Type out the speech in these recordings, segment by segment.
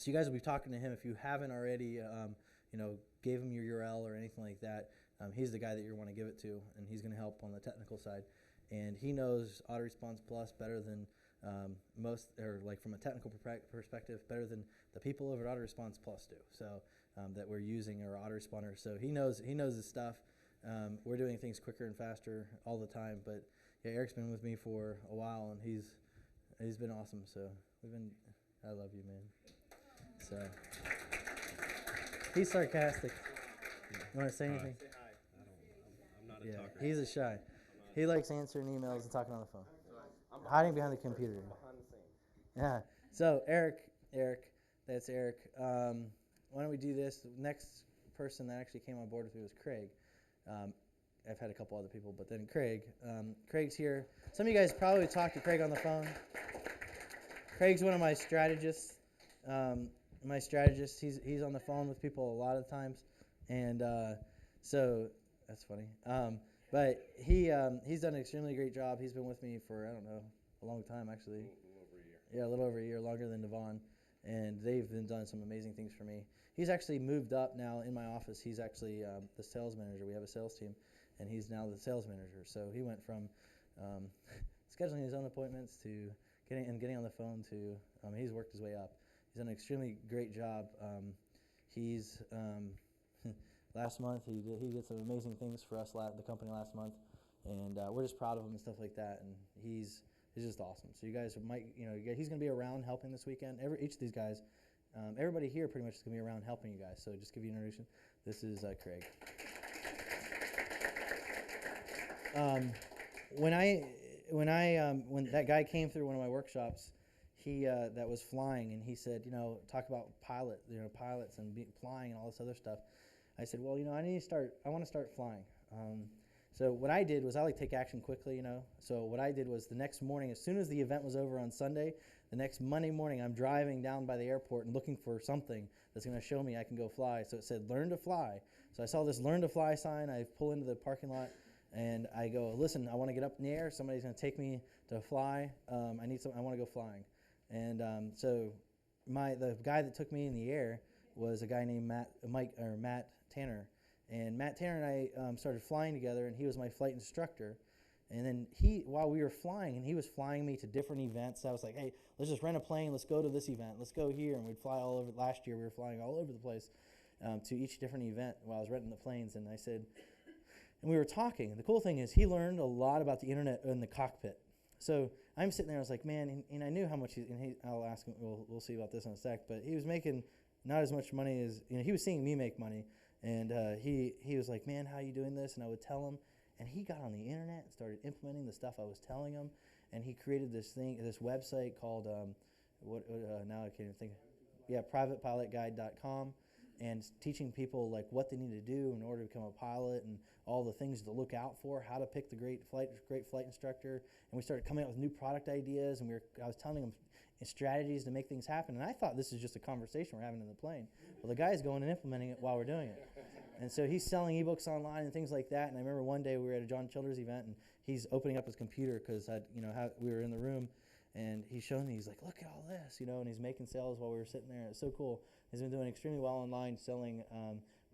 So you guys will be talking to him. If you haven't already, gave him your URL or anything like that, he's the guy that you want to give it to, and he's going to help on the technical side. And he knows Auto Response Plus better than most, or like from a technical perspective, better than the people over at Auto Response Plus do. So that we're using our autoresponder. So he knows his stuff. We're doing things quicker and faster all the time. But yeah, Eric's been with me for a while, and he's been awesome. So I love you, man. So he's sarcastic. You want to say anything? Say hi. I'm not a talker. He's a shy. He likes answering emails and talking on the phone. Hiding behind the computer. Behind the scenes. Yeah. So Eric, that's Eric. Why don't we do this? The next person that actually came on board with me was Craig. I've had a couple other people, but then Craig. Craig's here. Some of you guys probably talked to Craig on the phone. Craig's one of my strategists. He's on the phone with people a lot of times, and so that's funny. But he's done an extremely great job. He's been with me for, I don't know, a long time actually. A little over a year. Yeah, a little over a year, longer than Devon, and they've been done some amazing things for me. He's actually moved up now in my office. He's actually the sales manager. We have a sales team, and he's now the sales manager. So he went from scheduling his own appointments to getting on the phone to he's worked his way up. He's done an extremely great job. He's last month he did some amazing things for us, the company last month, and we're just proud of him and stuff like that. And he's just awesome. So you guys might, he's going to be around helping this weekend. Each of these guys, everybody here pretty much is going to be around helping you guys. So just give you an introduction. This is Craig. When that guy came through one of my workshops, he that was flying, and he said, talk about pilots and flying and all this other stuff. I said, well, I want to start flying. So what I did was I take action quickly, So what I did was the next morning, as soon as the event was over on Sunday, the next Monday morning, I'm driving down by the airport and looking for something that's going to show me I can go fly. So it said, learn to fly. So I saw this learn to fly sign. I pull into the parking lot, and I go, listen, I want to get up in the air. Somebody's going to take me to fly. I want to go flying. And so the guy that took me in the air was a guy named Matt Tanner. And Matt Tanner and I started flying together, and he was my flight instructor. And then while we were flying, and he was flying me to different events, I was like, hey, let's just rent a plane. Let's go to this event. Let's go here. And we'd fly all over. Last year, we were flying all over the place to each different event while I was renting the planes. And I said, and we were talking. And the cool thing is he learned a lot about the internet in the cockpit. So I'm sitting there, I was like, man, and I knew how much I'll ask him, we'll see about this in a sec, but he was making not as much money as, he was seeing me make money. And he was like, man, how are you doing this? And I would tell him. And he got on the internet and started implementing the stuff I was telling him. And he created this website called, now I can't even think. Yeah, privatepilotguide.com. And teaching people what they need to do in order to become a pilot and all the things to look out for, how to pick the great flight instructor. And we started coming up with new product ideas, and I was telling them strategies to make things happen. And I thought this is just a conversation we're having in the plane. Well, the guy's going and implementing it while we're doing it. And so he's selling ebooks online and things like that. And I remember one day we were at a John Childers event, and he's opening up his computer because we were in the room, and he's showing me, he's like, look at all this, and he's making sales while we were sitting there. It's so cool. He's been doing extremely well online, selling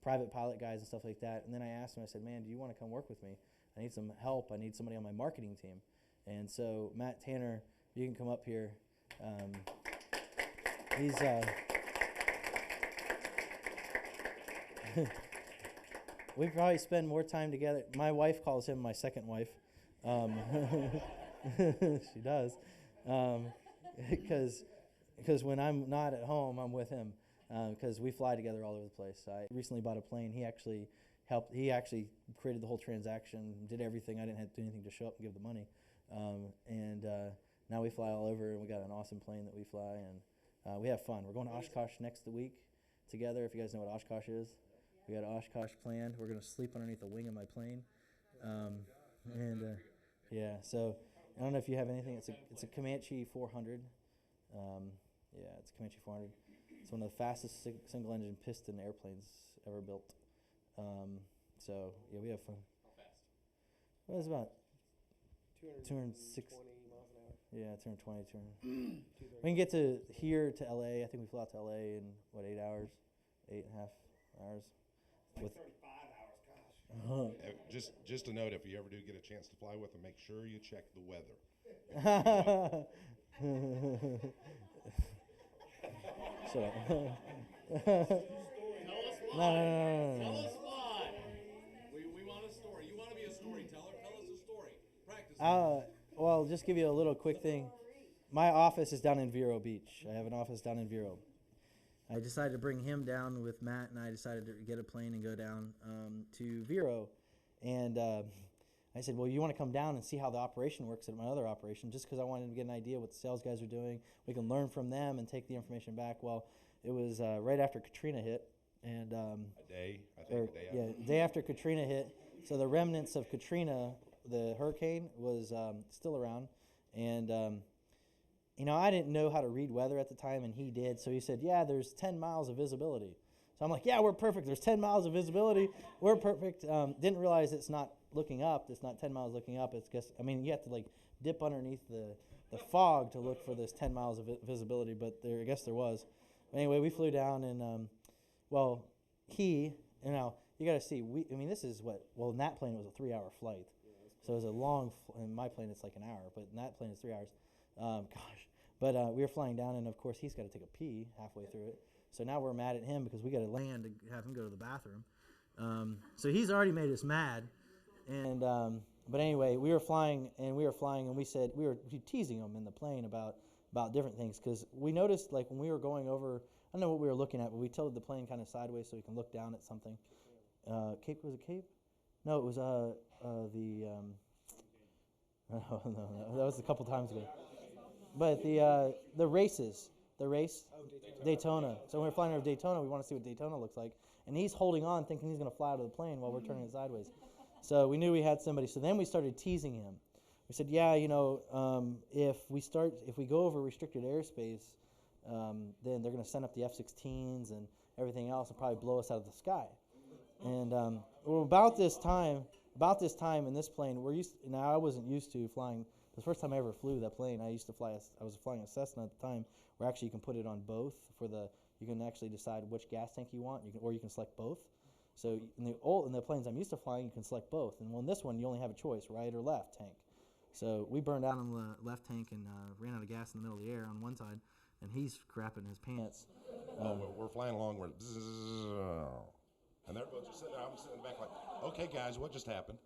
private pilot guides and stuff like that. And then I asked him, I said, man, do you want to come work with me? I need some help. I need somebody on my marketing team. And so Matt Tanner, you can come up here. He's we probably spend more time together. My wife calls him my second wife. She does, because when I'm not at home, I'm with him, because we fly together all over the place. I recently bought a plane. He actually helped. He actually created the whole transaction, did everything. I didn't have to do anything to show up and give the money, and now we fly all over, and we got an awesome plane that we fly, and we have fun. We're going to Oshkosh next week together. If you guys know what Oshkosh is, we got Oshkosh planned. We're going to sleep underneath the wing of my plane, yeah. So I don't know if you have anything. It's a Comanche 400. Yeah, it's a Comanche 400. It's one of the fastest single-engine piston airplanes ever built. So yeah, we have fun. How fast? Well, it's about 220 206. miles an hour. Yeah, turn 20. We can get to here to LA. I think we flew out to LA in, 8 hours? 8.5 hours. Like 35 hours, gosh. Just a note, if you ever do get a chance to fly with them, make sure you check the weather. Shut up. Tell us why. We want a story. You want to be a storyteller. Tell us a story. Practice. Well, just give you a little quick thing. My office is down in Vero Beach. I have an office down in Vero. I decided to bring him down with Matt, and I decided to get a plane and go down to Vero. And I said, well, you want to come down and see how the operation works at my other operation, just because I wanted to get an idea what the sales guys are doing. We can learn from them and take the information back. Well, it was right after Katrina hit. And a day after Katrina hit. So the remnants of Katrina, the hurricane, was still around. And, I didn't know how to read weather at the time, and he did. So he said, yeah, there's 10 miles of visibility. So I'm like, yeah, we're perfect. There's 10 miles of visibility. We're perfect. Didn't realize it's not looking up. It's not 10 miles looking up. It's just, you have to dip underneath the fog to look for this 10 miles of visibility, but I guess there was. Anyway, we flew down, and you got to see, this is in that plane it was a 3-hour flight. So it was a long, in my plane it's like an hour, but in that plane it's 3 hours. But we were flying down, and of course he's got to take a pee halfway through it. So now we're mad at him because we got to land to have him go to the bathroom. So he's already made us mad. And but anyway, we were flying, and we said we were teasing him in the plane about different things, because we noticed when we were going over, I don't know what we were looking at, but we tilted the plane kind of sideways so we can look down at something. Cape, was it Cape? No, it was no, that was a couple times ago. But the race, Daytona. So when we're flying over Daytona, we want to see what Daytona looks like. And he's holding on, thinking he's going to fly out of the plane while we're turning it sideways. So we knew we had somebody. So then we started teasing him. We said, yeah, if we go over restricted airspace, then they're going to send up the F-16s and everything else and probably blow us out of the sky. And about this time in this plane, I wasn't used to flying. The first time I ever flew that plane, I was flying a Cessna at the time, where actually you can put it on both. You can actually decide which gas tank you want, or you can select both. So in the planes I'm used to flying, you can select both. And in this one, you only have a choice, right or left tank. So we burned out on the left tank and ran out of gas in the middle of the air on one side, and he's crapping his pants. We're flying along, we're and everybody's just sitting there. I'm sitting in the back like, okay, guys, what just happened?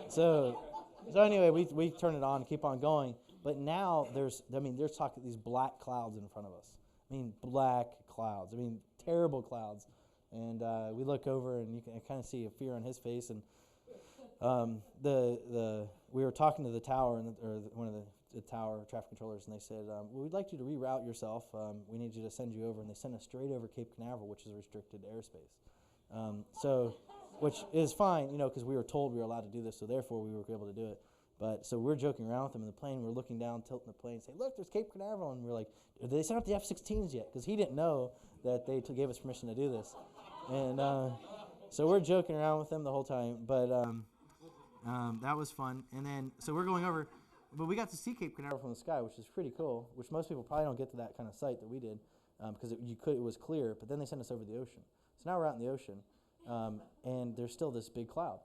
So anyway, we turn it on and keep on going. But now there's talking these black clouds in front of us. Black clouds. Terrible clouds. And we look over, and you can kind of see a fear on his face. And we were talking to the tower one of the tower traffic controllers, and they said, well, we'd like you to reroute yourself. We need you to send you over. And they sent us straight over Cape Canaveral, which is restricted airspace. Which is fine, because we were told we were allowed to do this, so therefore we were able to do it. But so we're joking around with him in the plane. We're looking down, tilting the plane, saying, "Look, there's Cape Canaveral." And we're like, "Did they send up the F-16s yet?" Because he didn't know that they gave us permission to do this. And so we're joking around with him the whole time. But that was fun. And then so we're going over, but we got to see Cape Canaveral from the sky, which is pretty cool. Which most people probably don't get to that kind of sight that we did, because it was clear. But then they sent us over the ocean. So now we're out in the ocean. And there's still this big cloud.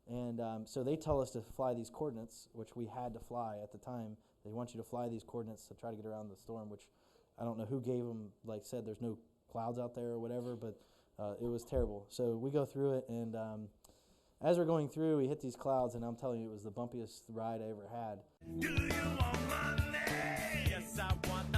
And so they tell us to fly these coordinates, which we had to fly at the time. They want you to fly these coordinates to try to get around the storm, which I don't know who gave them, said there's no clouds out there or whatever, but it was terrible. So we go through it, and as we're going through, we hit these clouds, and I'm telling you, it was the bumpiest ride I ever had. Do you want money? Yes, I want